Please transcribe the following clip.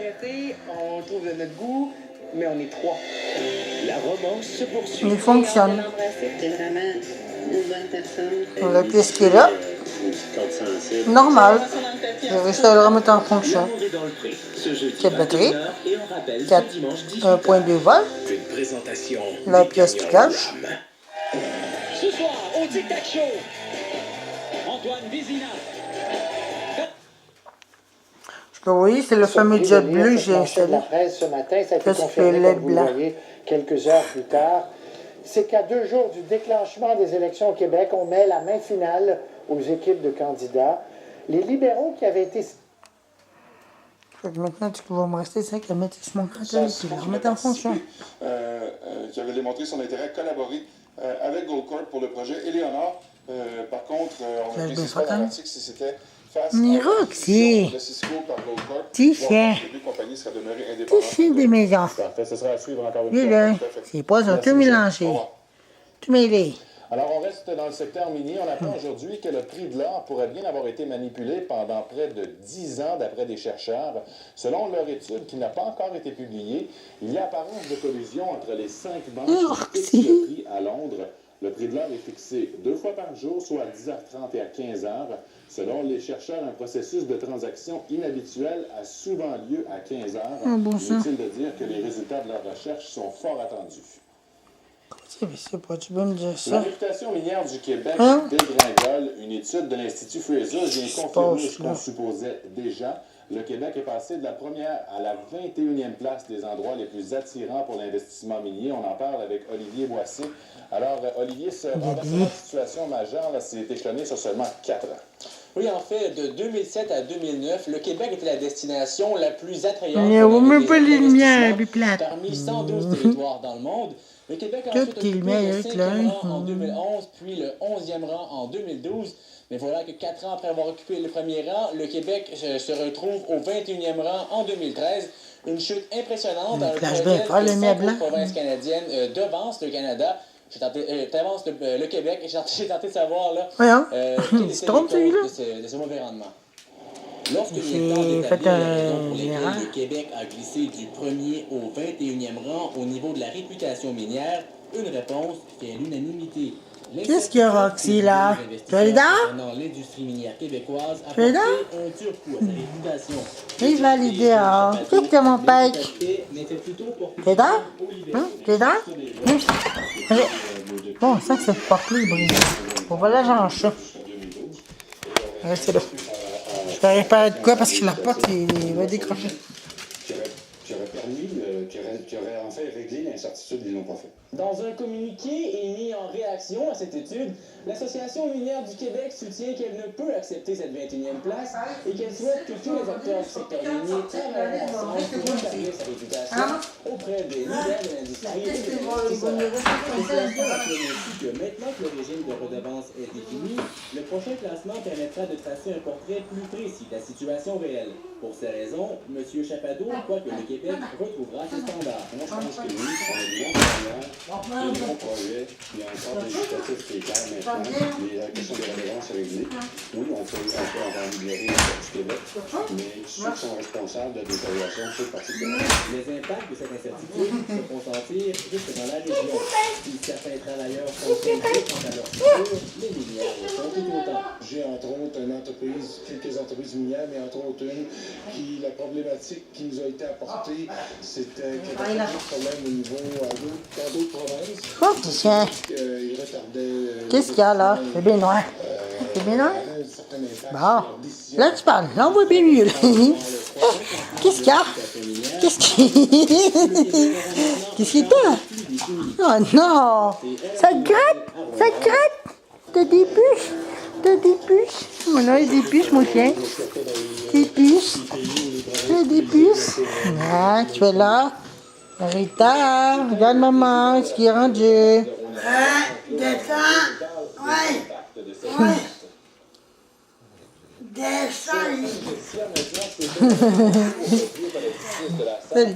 arrêter, on trouve de notre goût, mais on est 3. La romance se poursuit. Il fonctionne. C'est vraiment une bonne personne. La pièce qui est là, normal. J'ai réussi à le remettre en fonction. L'amour est dans le pré. Ce jeudi 4 batteries, 21h et on rappelle 4, ce dimanche 18h. 1.2 volts, Une présentation. la pièce qui cache. Ce soir, au Tic Tac Show, Antoine Vézina. Vous voyez, c'est le fameux jet bleu que j'ai installé. La presse ce matin, ça a été Qu'est-ce que confirmé, le comme vous blanc? le voyez, quelques heures plus tard. C'est qu'à 2 jours du déclenchement des élections au Québec, on met la main finale aux équipes de candidats. Les libéraux qui avaient été... Fait que maintenant, tu vas me rester 5 à mettre sur mon canton et le remettre en fonction. Qui avait démontré son intérêt à collaborer avec Goldcorp pour le projet. Éléonore, par contre, on ne précise pas dans l'article si c'était face Mais Roxy, de Cisco par Goldcorp. tu sais, Les deux compagnies seraient demeurées tu indépendantes. sais des maisons. Parfait, ce sera à suivre encore une Lui, fois. là, Tout à fait. c'est pas ça, Merci, tout Michel. mélangé. Au revoir. Tout mêlé. Alors, on reste dans le secteur minier. On apprend aujourd'hui que le prix de l'or pourrait bien avoir été manipulé pendant près de 10 ans, d'après des chercheurs. Selon leur étude, qui n'a pas encore été publiée, il y a apparence de collusion entre les 5 banques qui fixent le prix à Londres. Le prix de l'or est fixé 2 fois par jour, soit à 10h30 et à 15h. Selon les chercheurs, un processus de transaction inhabituel a souvent lieu à 15h. Inutile de dire que les résultats de leur recherche sont fort attendus. C'est pas, tu peux me dire La ça? réputation minière du Québec Hein? dégringole. Une étude de l'Institut Fraser vient confirmer ce qu'on là? supposait déjà. Le Québec est passé de la première à la 21e place des endroits les plus attirants pour l'investissement minier. On en parle avec Olivier Boissy. Alors, Olivier, ce renversement de situation majeure, s'est échelonné sur seulement 4 ans. Oui, en fait, de 2007 à 2009, le Québec était la destination la plus attrayante. Il n'y a même pas les lumières, puis plate. Parmi 112 territoires dans le monde, le Québec a ensuite occupé le 5e rang en 2011, puis le 11e rang en 2012. Mais voilà que 4 ans après avoir occupé le premier rang, le Québec se retrouve au 21e rang en 2013. Une chute impressionnante dans lequel les 5 provinces canadiennes devancent le Canada. T'avances le Québec et j'ai tenté de savoir là, quel était les causes de ce mauvais rendement. Lorsque il est temps d'établir les raisons pour lesquelles le Québec a glissé du 1er au 21e rang au niveau de la réputation minière, une réponse fait l'unanimité. Qu'est-ce qu'il y a, Roxy, là? Tu es là? L'industrie minière québécoise a Tu es là? porté un dur coup à sa réputation. Il va l'idée, hein? Qu'est-ce que mon pec? T'es là? T'es là? Bon, ça, c'est pas plus brisé. On va la changer. Restez là. Je vais réparer de quoi parce que la porte, il va décrocher. Qui aurait permis, qui aurait en fait réglé l'incertitude, ils l'ont pas fait. Dans un communiqué émis en réaction à cette étude, l'Association minière du Québec soutient qu'elle ne peut accepter cette 21e place et qu'elle souhaite que tous les acteurs du secteur minier travaillent ensemble pour rétablir sa réputation auprès des leaders de l'industrie et des investisseurs. L'association affirme aussi que maintenant que le régime de redevance est défini, le prochain classement permettra de tracer un portrait plus précis de la situation réelle. Pour ces raisons, M. Chapado croit que le Québec retrouvera ses standards. Moi, je pense que oui, on a des bons partenaires, des bons projets, il y a encore des législatifs qui est clair maintenant, la question des redevances est réglée. Oui, on peut avoir amélioré du Québec, mais ceux qui sont responsables de la détérioration, c'est le Parti québécois. Les impacts de cette incertitude se font sentir jusque dans la région. Si certains travailleurs sont inquiets quant à leur futur, les minières le sont tout autant. J'ai entre autres quelques entreprises minières, mais entre autres une qui, la problématique qui nous a été apportée, c'était qu'il y avait des problèmes au niveau dans d'autres provinces. Oh, tiens. Qu'est-ce qu'il y a là? C'est bien noir. C'est bien noir? Bon. Là, tu parles. Là, on voit bien mieux. Qu'est-ce qu'il y a? Qu'est-ce qu'il y a? Oh non! Ça gratte! Ça gratte! T'as des puces! T'as des puces! Mon œil, des puces, mon chien. Des puces. T'as des puces. Ah, tu es là? Rita, regarde maman, ce qui est rendu. Descends. Ouais. Descends. Salut.